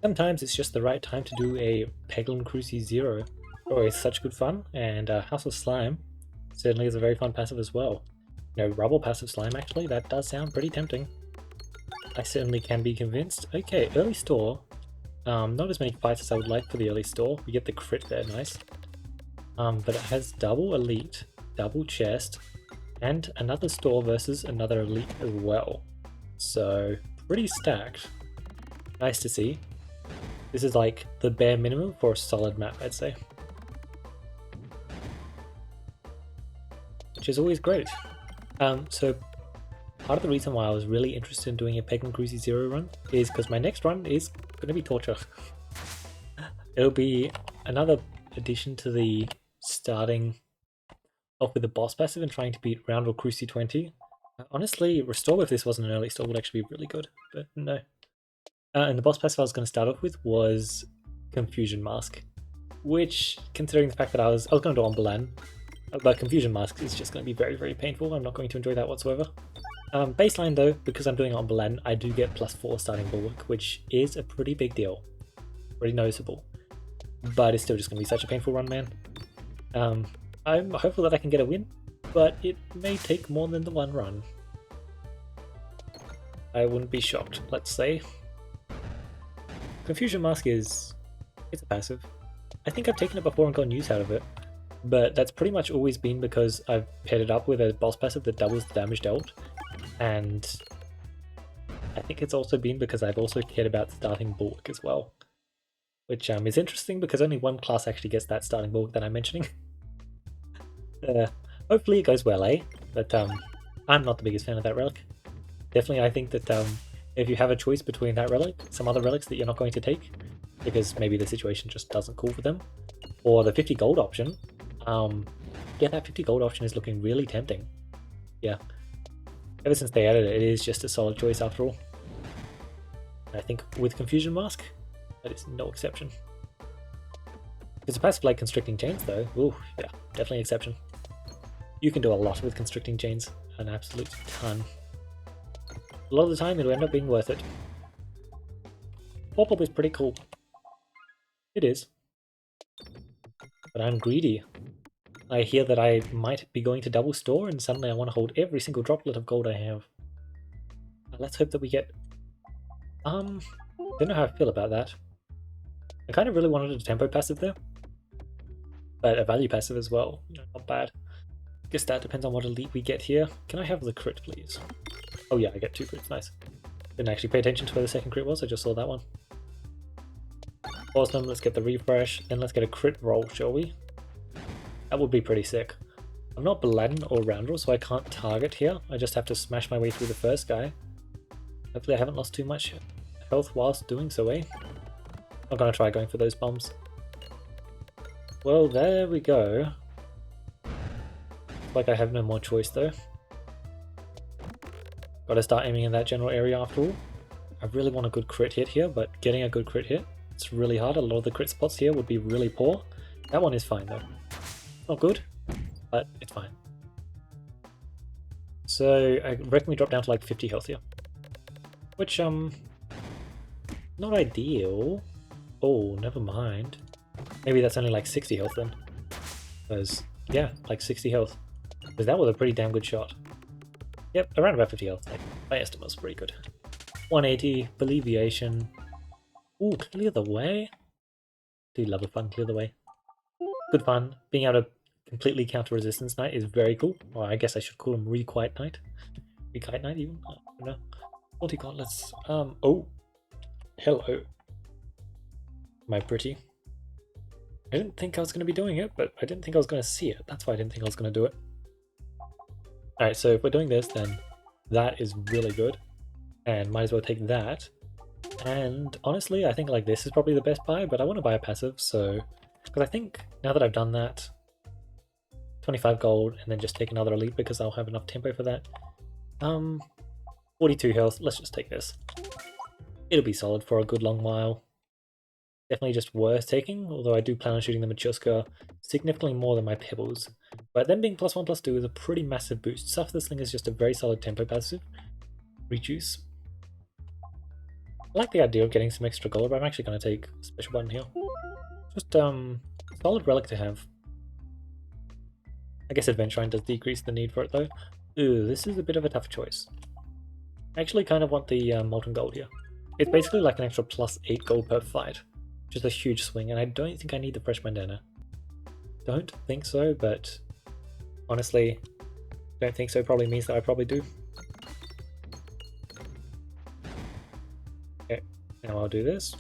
Sometimes it's just the right time to do a Peglin Cruci Zero. Oh, it's such good fun, and House of Slime certainly is a very fun passive as well. You know, Rubble passive Slime actually, that does sound pretty tempting. I certainly can be convinced. Okay, early store. Not as many fights as I would like for the early store. We get the crit there, nice. But it has double elite, double chest, and another store versus another elite as well. So, pretty stacked. Nice to see. This is like the bare minimum for a solid map, I'd say. Which is always great. So part of the reason why I was really interested in doing a Peglin Cruci Zero run is because my next run is going to be torture. It'll be another addition to the starting off with the boss passive and trying to beat Round or Cruci 20. Honestly, Restore if this wasn't an early store would actually be really good, but no. And the boss passive I was going to start off with was Confusion Mask, which, considering the fact that I was going to do on Belan, but Confusion Mask is just going to be very, very painful. I'm not going to enjoy that whatsoever. Baseline though, because I'm doing it on Belan, I do get +4 starting bulwark, which is a pretty big deal. Pretty noticeable. But it's still just going to be such a painful run, man. I'm hopeful that I can get a win, but it may take more than the one run. I wouldn't be shocked, let's say. Confusion Mask it's a passive. I think I've taken it before and gotten use out of it, but that's pretty much always been because I've paired it up with a boss passive that doubles the damage dealt, and I think it's also been because I've also cared about starting bulwark as well, which is interesting because only one class actually gets that starting bulwark that I'm mentioning. Hopefully it goes well, eh? But I'm not the biggest fan of that relic. Definitely I think that if you have a choice between that relic, some other relics that you're not going to take, because maybe the situation just doesn't call for them, or the 50 gold option, yeah, that 50 gold option is looking really tempting. Yeah. Ever since they added it, it is just a solid choice after all. And I think with Confusion Mask, that is no exception. If it's a passive like Constricting Chains though, ooh, yeah, definitely exception. You can do a lot with Constricting Chains, an absolute ton. A lot of the time it'll end up being worth it. Pop-up is pretty cool. It is. But I'm greedy. I hear that I might be going to double store and suddenly I want to hold every single droplet of gold I have. Let's hope that we get... don't know how I feel about that. I kind of really wanted a tempo passive there. But a value passive as well. Not bad. Guess that depends on what elite we get here. Can I have the crit, please? Oh yeah, I get 2 crits, nice. Didn't actually pay attention to where the second crit was, I just saw that one. Awesome, let's get the refresh, then let's get a crit roll, shall we? That would be pretty sick. I'm not Belan or Roundel, so I can't target here. I just have to smash my way through the first guy. Hopefully I haven't lost too much health whilst doing so, eh? I'm gonna try going for those bombs. Well, there we go. Like I have no more choice though. Gotta start aiming in that general area after all. I really want a good crit hit here, but getting a good crit hit, it's really hard. A lot of the crit spots here would be really poor. That one is fine though. Not good, but it's fine. So I reckon we drop down to like 50 health here. Which, not ideal. Oh, never mind. Maybe that's only like 60 health then. Because, yeah, like 60 health. Because that was a pretty damn good shot. Yep, around about 50 health. Like, my estimate was pretty good. 180, Alleviation. Ooh, clear the way? Do love a fun clear the way. Good fun. Being able to completely counter resistance knight is very cool. Or I guess I should call him Requite Knight. Requite Knight even? I don't know. Multi gauntlets. Oh. Hello. My pretty. I didn't think I was going to be doing it, but I didn't think I was going to see it. That's why I didn't think I was going to do it. Alright, so if we're doing this, then that is really good. And might as well take that. And honestly, I think like this is probably the best buy, but I want to buy a passive, so... Because I think now that I've done that, 25 gold, and then just take another elite because I'll have enough tempo for that. 42 health, let's just take this. It'll be solid for a good long while. Definitely just worth taking, although I do plan on shooting the Machuska significantly more than my Pebbles. But them being +1/+2 is a pretty massive boost. Suffer the Sling is just a very solid tempo passive. Reduce. I like the idea of getting some extra gold, but I'm actually going to take a special button here. Just, solid relic to have. I guess Adventuring does decrease the need for it though. Ooh, this is a bit of a tough choice. I actually kind of want the molten gold here. It's basically like an extra +8 gold per fight, which is a huge swing, and I don't think I need the fresh bandana. Don't think so, but honestly, don't think so probably means that I probably do. Okay, now I'll do this.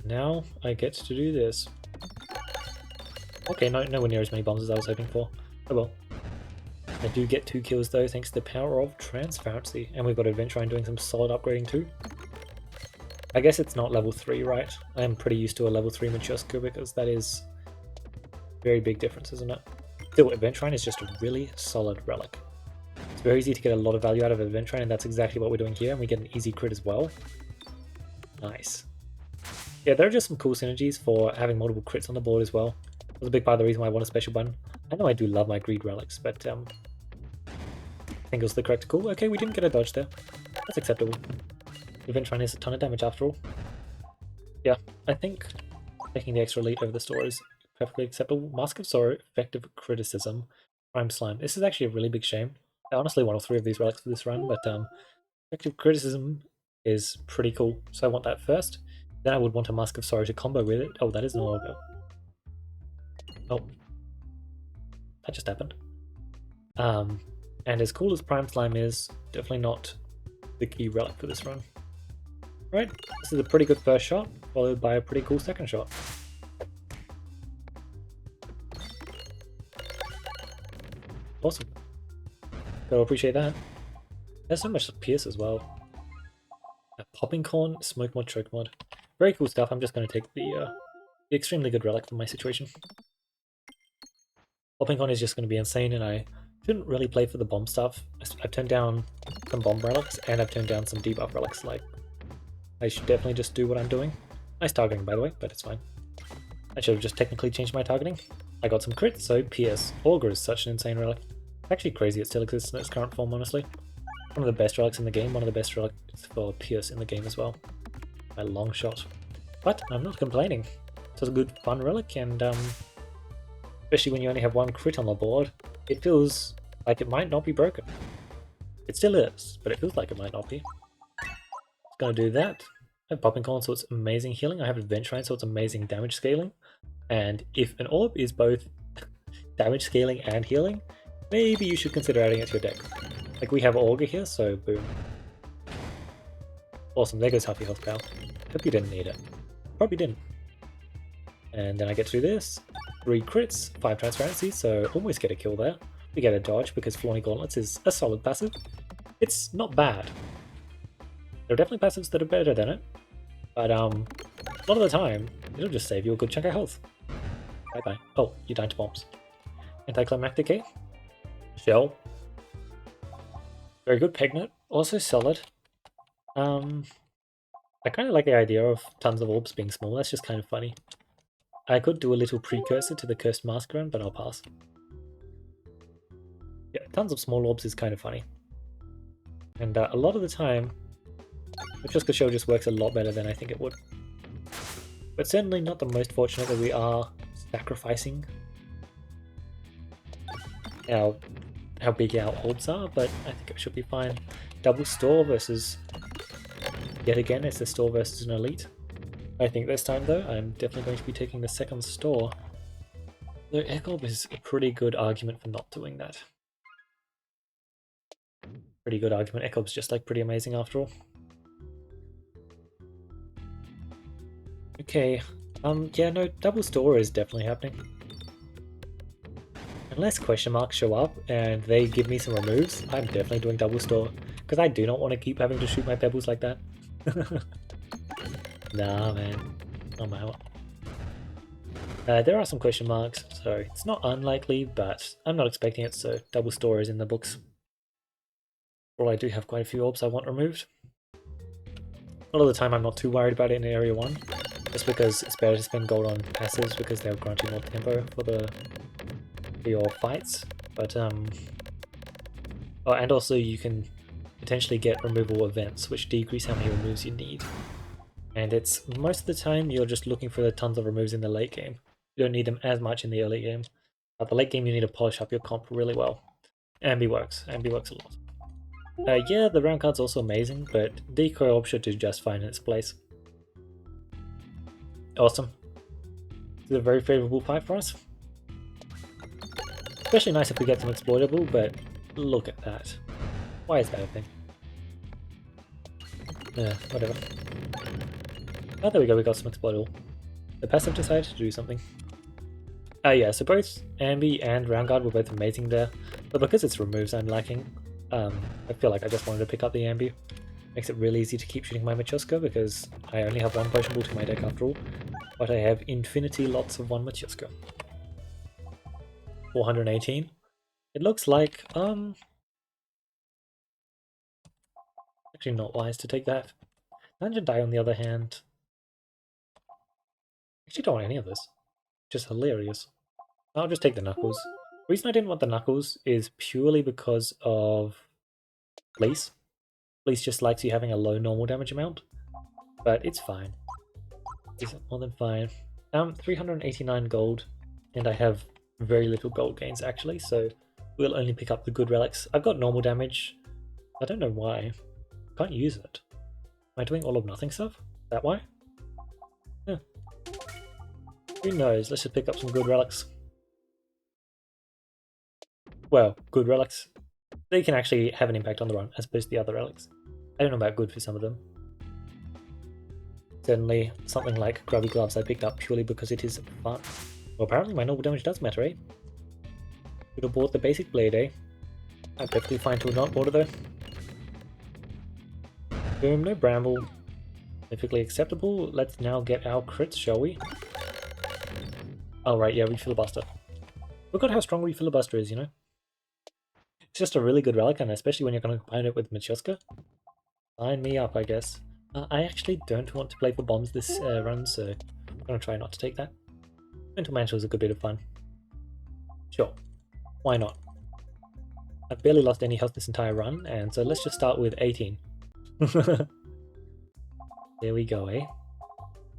Now I get to do this. Okay, nowhere near as many bombs as I was hoping for. Oh well. I do get 2 kills though, thanks to the power of transparency. And we've got Adventuring doing some solid upgrading too. I guess it's not level 3, right? I am pretty used to a level 3 mature skill because that is a very big difference, isn't it? Still, Adventuring is just a really solid relic. It's very easy to get a lot of value out of Adventuring, and that's exactly what we're doing here, and we get an easy crit as well. Nice. Yeah, there are just some cool synergies for having multiple crits on the board as well. That's a big part of the reason why I want a special button. I know I do love my greed relics, but I think it was the correct call. Okay, we didn't get a dodge there. That's acceptable. Adventuring is a ton of damage after all. Yeah, I think taking the extra elite over the store is perfectly acceptable. Mask of Sorrow, Effective Criticism, Prime Slime. This is actually a really big shame. I honestly want all 3 of these relics for this run, but Effective Criticism is pretty cool, so I want that first. Then I would want a Mask of Sorrow to combo with it. Oh, that is an orb. Oh. That just happened. And as cool as Prime Slime is, definitely not the key relic for this run. Right, this is a pretty good first shot, followed by a pretty cool second shot. Awesome. Gotta appreciate that. There's so much Pierce as well. A Popping Corn, Smoke Mod, Choke Mod. Very cool stuff. I'm just going to take the extremely good relic for my situation. Popping Corn is just going to be insane, and I shouldn't really play for the bomb stuff. I've turned down some bomb relics, and I've turned down some debuff relics. Like, I should definitely just do what I'm doing. Nice targeting, by the way, but it's fine. I should have just technically changed my targeting. I got some crits, so Pierce. Augur is such an insane relic. It's actually crazy it still exists in its current form, honestly. One of the best relics in the game, one of the best relics for Pierce in the game as well. By a long shot. But I'm not complaining. It's a good fun relic, and especially when you only have 1 crit on the board, it feels like it might not be broken. It still is, but it feels like it might not be. It's gonna do that. I have Popping Corn, so it's amazing healing. I have Adventuring, so it's amazing damage scaling. And if an orb is both damage scaling and healing, maybe you should consider adding it to your deck. Like, we have Augur here, so boom. Awesome, there goes half your health, pal. Hope you didn't need it. Probably didn't. And then I get to do this. 3 crits, 5 transparency, so almost get a kill there. We get a dodge because Flaunty Gauntlets is a solid passive. It's not bad. There are definitely passives that are better than it, but a lot of the time, it'll just save you a good chunk of health. Bye-bye. Oh, you died to bombs. Anticlimactic A. Shell. Very good. Peglin. Also solid. I kind of like the idea of tons of orbs being small. That's just kind of funny. I could do a little precursor to the Cursed Mask run, but I'll pass. Yeah, tons of small orbs is kind of funny. And a lot of the time, the Show just works a lot better than I think it would. But certainly not the most fortunate that we are sacrificing how big our orbs are, but I think it should be fine. Double store versus, yet again, it's a store versus an elite. I think this time though, I'm definitely going to be taking the second store. Though Echob is a pretty good argument for not doing that. Pretty good argument. Echob's just like pretty amazing after all. Okay, yeah, no, double store is definitely happening. Unless question marks show up and they give me some removes, I'm definitely doing double store, because I do not want to keep having to shoot my pebbles like that. Nah, man, I'm out. There are some question marks, so it's not unlikely, but I'm not expecting it, so double store is in the books. Well, I do have quite a few orbs I want removed. A lot of the time I'm not too worried about it in Area 1, just because it's better to spend gold on passives because they'll grant you more tempo for your fights. But oh, and also you can potentially get removal events, which decrease how many removes you need. And it's most of the time you're just looking for the tons of removes in the late game. You don't need them as much in the early game. But the late game you need to polish up your comp really well. Ambi works a lot. Yeah, the round card's also amazing, but Decoy Orb should do just fine in its place. Awesome. It's a very favourable fight for us. Especially nice if we get some exploitable, but look at that. Why is that a thing? Whatever. Oh, there we go, we got some exploitable. The passive decided to do something. Yeah, so both Ambi and Round Guard were both amazing there, but because it's removes I'm lacking, I feel like I just wanted to pick up the Ambi. Makes it really easy to keep shooting my Machuska because I only have one potion ball to my deck after all, but I have infinity lots of one Machuska. 418. It looks like, actually not wise to take that. Dungeon Die on the other hand, actually don't want any of this. Just hilarious. I'll just take the Knuckles. The reason I didn't want the Knuckles is purely because of Fleece. Fleece just likes you having a low normal damage amount, but it's fine. It's more than fine. 389 gold, and I have very little gold gains actually, so we'll only pick up the good relics. I've got normal damage. I don't know why. Can't use it. Am I doing all of nothing stuff? That why? Yeah. Who knows? Let's just pick up some good relics. Well, good relics. They can actually have an impact on the run, as opposed to the other relics. I don't know about good for some of them. Certainly, something like Grubby Gloves I picked up purely because it is fun. Well, apparently my normal damage does matter, eh? Could have bought the basic blade, eh? I'm perfectly fine to not bought it though. Boom, no bramble. Perfectly acceptable. Let's now get our crits, shall we? Oh right, yeah, Refilibuster. Look at how strong Refilibuster is, you know? It's just a really good relic, and especially when you're going to combine it with Machuska. Sign me up, I guess. I actually don't want to play for bombs this run, so I'm going to try not to take that. Mental Mantle is a good bit of fun. Sure, why not? I've barely lost any health this entire run, and so let's just start with 18. There we go, eh?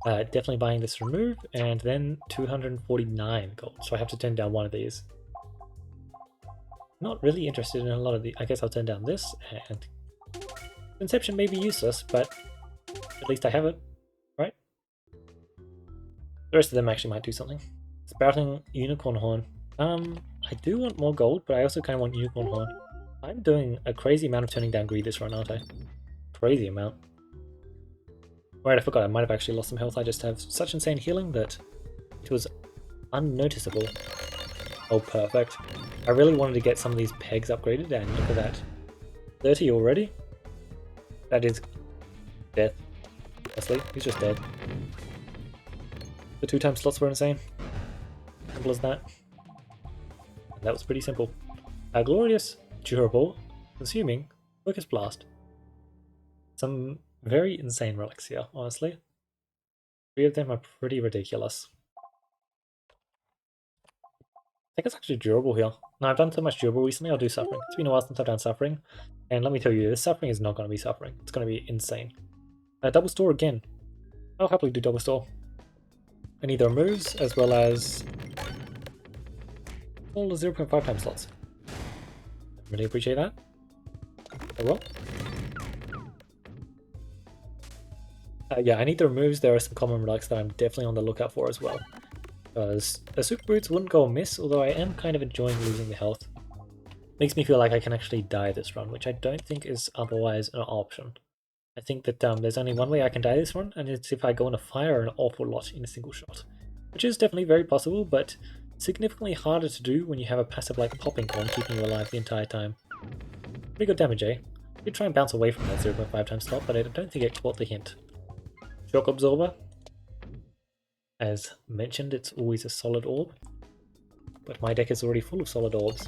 Definitely buying this remove, and then 249 gold, so I have to turn down one of these. Not really interested in a lot of the. I guess I'll turn down this, and Conception may be useless, but at least I have it, right? The rest of them actually might do something. Sprouting Unicorn Horn. I do want more gold, but I also kind of want Unicorn Horn. I'm doing a crazy amount of turning down greed this run, aren't I? Crazy amount. Right, I forgot, I might have actually lost some health. I just have such insane healing that it was unnoticeable. Oh, perfect. I really wanted to get some of these pegs upgraded, and look at that. 30 already? That is death. Honestly, he's just dead. The 2-time slots were insane. Simple as that. And that was pretty simple. Glorious, durable, consuming, focus blast. Some very insane relics here, honestly. 3 of them are pretty ridiculous. I think it's actually durable here. Now I've done so much durable recently, I'll do suffering. It's been a while since I've done suffering, and let me tell you, this suffering is not going to be suffering. It's going to be insane. Double store again. I'll happily do double store. I need the removes as well as all the 0.5 time slots. Really appreciate that. Oh well. Yeah, I need the removes. There are some common relics that I'm definitely on the lookout for as well. Because the super boots wouldn't go amiss, although I am kind of enjoying losing the health. Makes me feel like I can actually die this run, which I don't think is otherwise an option. I think that there's only one way I can die this run, and it's if I go on a fire an awful lot in a single shot. Which is definitely very possible, but significantly harder to do when you have a passive like Popping Corn keeping you alive the entire time. Pretty good damage, eh? I did try and bounce away from that 0.5 time slot, but I don't think it caught the hint. Shock Absorber. As mentioned, it's always a solid orb, but my deck is already full of solid orbs.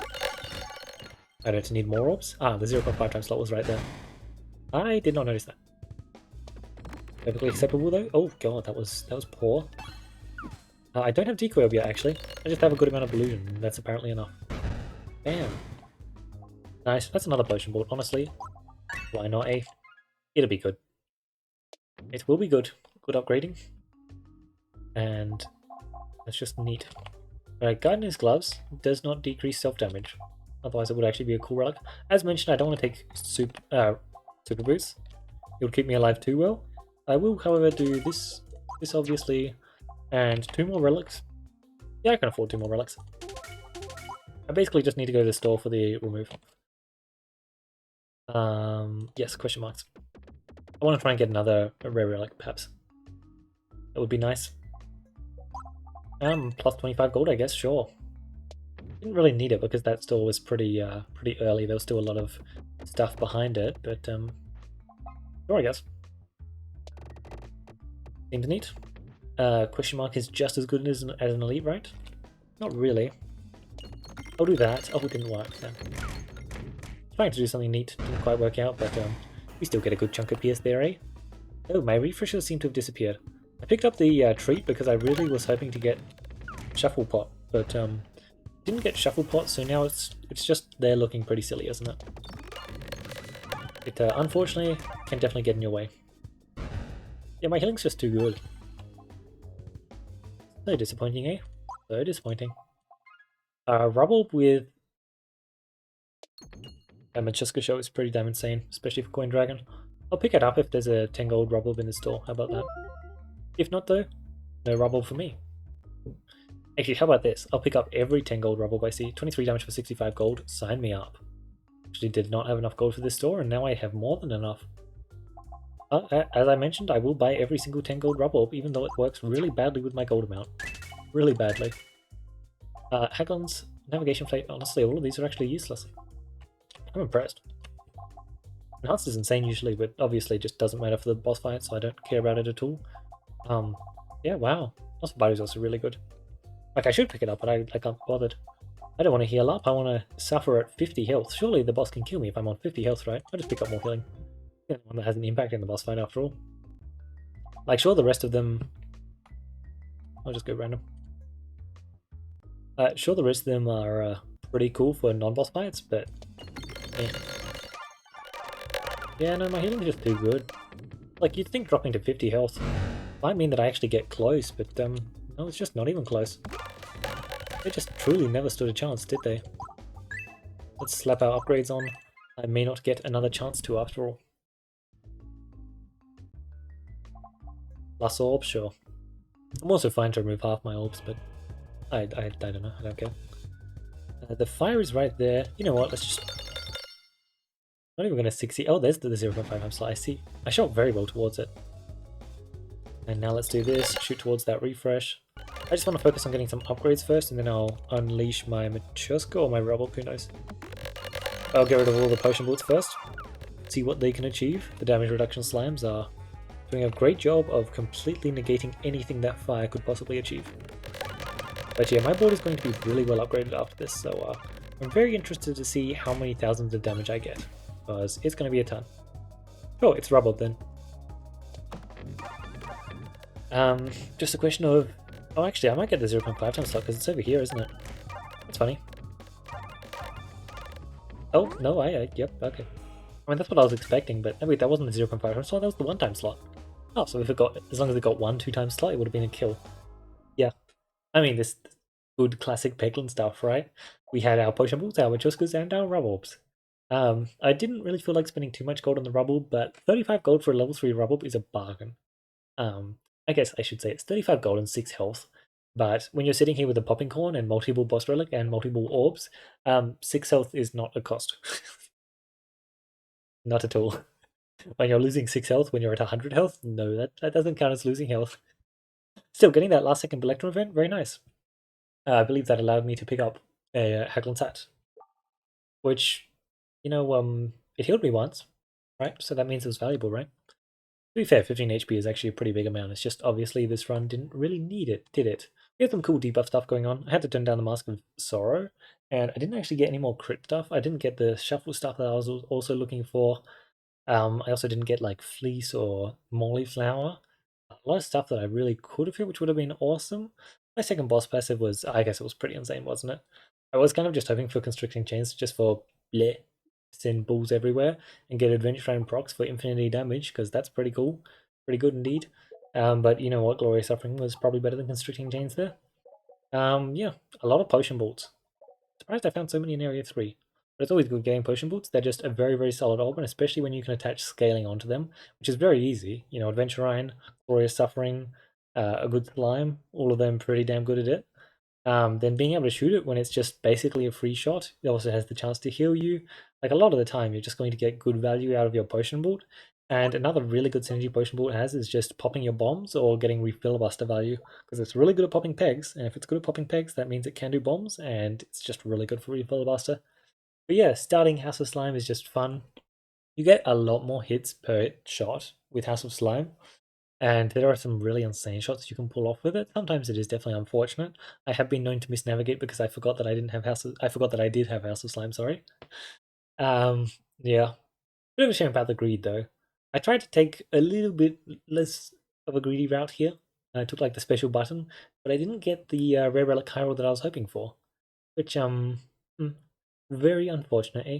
I don't need more orbs. Ah, the 0.5 time slot was right there. I did not notice that. Perfectly acceptable though. Oh god, that was poor. I don't have decoy orb yet actually. I just have a good amount of illusion, and that's apparently enough. Bam. Nice. That's another potion board. Honestly, Why not, eh? It'll be good. It will be good. Good upgrading. And that's just neat. Alright, Gardener's Gloves does not decrease self-damage. Otherwise it would actually be a cool relic. As mentioned, I don't want to take Super Boots. It would keep me alive too well. I will, however, do this obviously, and 2 more relics. Yeah, I can afford 2 more relics. I basically just need to go to the store for the remove. Yes, question marks. I want to try and get another rare relic, perhaps. That would be nice. Plus 25 gold, I guess, sure. Didn't really need it because that store was pretty early. There was still a lot of stuff behind it, but sure, I guess. Seems neat. Question mark is just as good as an elite, right? Not really. I'll do that. Oh, it didn't work then. Trying to do something neat, didn't quite work out, but we still get a good chunk of PS there, eh? Oh, my refreshers seem to have disappeared. I picked up the treat because I really was hoping to get Shuffle Pot, but didn't get Shuffle Pot, so now it's just there looking pretty silly, isn't it? It unfortunately can definitely get in your way. Yeah, my healing's just too good. So disappointing, eh? So disappointing. Rubble with a Machuska show is pretty damn insane, especially for Coin Dragon. I'll pick it up if there's a 10 gold Rubble in the store, how about that? If not though, no Rubble for me. Actually, how about this? I'll pick up every 10 gold Rubble I see. 23 damage for 65 gold, sign me up. Actually did not have enough gold for this store, and now I have more than enough. As I mentioned, I will buy every single 10 gold Rubble, even though it works really badly with my gold amount. Really badly. Hagon's Navigation Plate, honestly, all of these are actually useless. I'm impressed. Enhanced is insane usually, but obviously just doesn't matter for the boss fight, so I don't care about it at all. Yeah, wow. Also, Bite is also really good. Like, I should pick it up, but I can't be bothered. I don't want to heal up, I want to suffer at 50 health. Surely the boss can kill me if I'm on 50 health, right? I'll just pick up more healing. The only one that has an impact in the boss fight after all. Like, sure, the rest of them... I'll just go random. Sure, the rest of them are pretty cool for non-boss fights, but... Yeah. Yeah, no, my healing's just too good. Like, you'd think dropping to 50 health might mean that I actually get close, but no, it's just not even close. They just truly never stood a chance, did they? Let's slap our upgrades on. I may not get another chance to after all. Plus orbs, sure. I'm also fine to remove half my orbs, but I don't know, I don't care. The fire is right there. You know what, let's just... Not even gonna 60. Oh, there's the 0.5 time slot. I see. I shot very well towards it. And now let's do this. Shoot towards that refresh. I just want to focus on getting some upgrades first, and then I'll unleash my Machuska or my Rubble, who knows. I'll get rid of all the potion bullets first. See what they can achieve. The damage reduction slimes are doing a great job of completely negating anything that fire could possibly achieve. But yeah, my board is going to be really well upgraded after this, so I'm very interested to see how many thousands of damage I get, because it's going to be a ton. Sure, it's Rubble then. Just a question of... Oh, actually, I might get the 0.5 time slot, because it's over here, isn't it? That's funny. Oh, no, yep, okay. I mean, that's what I was expecting, but wait, that wasn't the 0.5 time slot, that was the 1 time slot. Oh, so if it got, as long as it got 1 2-time slot, it would have been a kill. Yeah. I mean, this good classic Peglin stuff, right? We had our potion balls, our Machuskas, and our Rubbles. I didn't really feel like spending too much gold on the Rubble, but 35 gold for a level 3 Rubble is a bargain. I guess I should say it's 35 gold and 6 health, but when you're sitting here with a popping corn and multiple boss relic and multiple orbs, 6 health is not a cost. Not at all. When you're losing 6 health when you're at 100 health, no, that doesn't count as losing health. Still, getting that last second Electrum event, very nice. I believe that allowed me to pick up a Haglin's Hat, which, you know, it healed me once, right? So that means it was valuable, right? To be fair, 15 HP is actually a pretty big amount. It's just obviously this run didn't really need it, did it? We had some cool debuff stuff going on. I had to turn down the Mask of Sorrow, and I didn't actually get any more crit stuff. I didn't get the shuffle stuff that I was also looking for. I also didn't get like Fleece or Molly Flower. A lot of stuff that I really could have hit, which would have been awesome. My second boss passive was, I guess it was pretty insane, wasn't it? I was kind of just hoping for Constricting Chains just for bleh. send bulls everywhere and get adventure iron procs for infinity damage, because that's pretty cool. Pretty good indeed. But you know what, Glorious Suffering was probably better than Constricting Chains there. Yeah, a lot of potion bolts. Surprised I found so many in Area 3. But it's always good getting potion bolts. They're just a very, very solid orb, and especially when you can attach scaling onto them, which is very easy. You know, Adventure Iron, Glorious Suffering, a good slime, all of them pretty damn good at it. Then being able to shoot it when it's just basically a free shot, it also has the chance to heal you. Like a lot of the time, you're just going to get good value out of your potion bolt. And another really good synergy potion bolt has is just popping your bombs or getting refilibuster value, because it's really good at popping pegs. And if it's good at popping pegs, that means it can do bombs, and it's just really good for refilibuster. But yeah, starting House of Slime is just fun. You get a lot more hits per shot with House of Slime, and there are some really insane shots you can pull off with it. Sometimes it is definitely unfortunate. I have been known to misnavigate because I forgot that I didn't have I forgot that I did have House of Slime. Sorry. Um, yeah, bit of a shame about the greed though. I tried to take a little bit less of a greedy route here. I took like the special button, but I didn't get the rare relic Hyrule that I was hoping for, which hmm, very unfortunate, eh?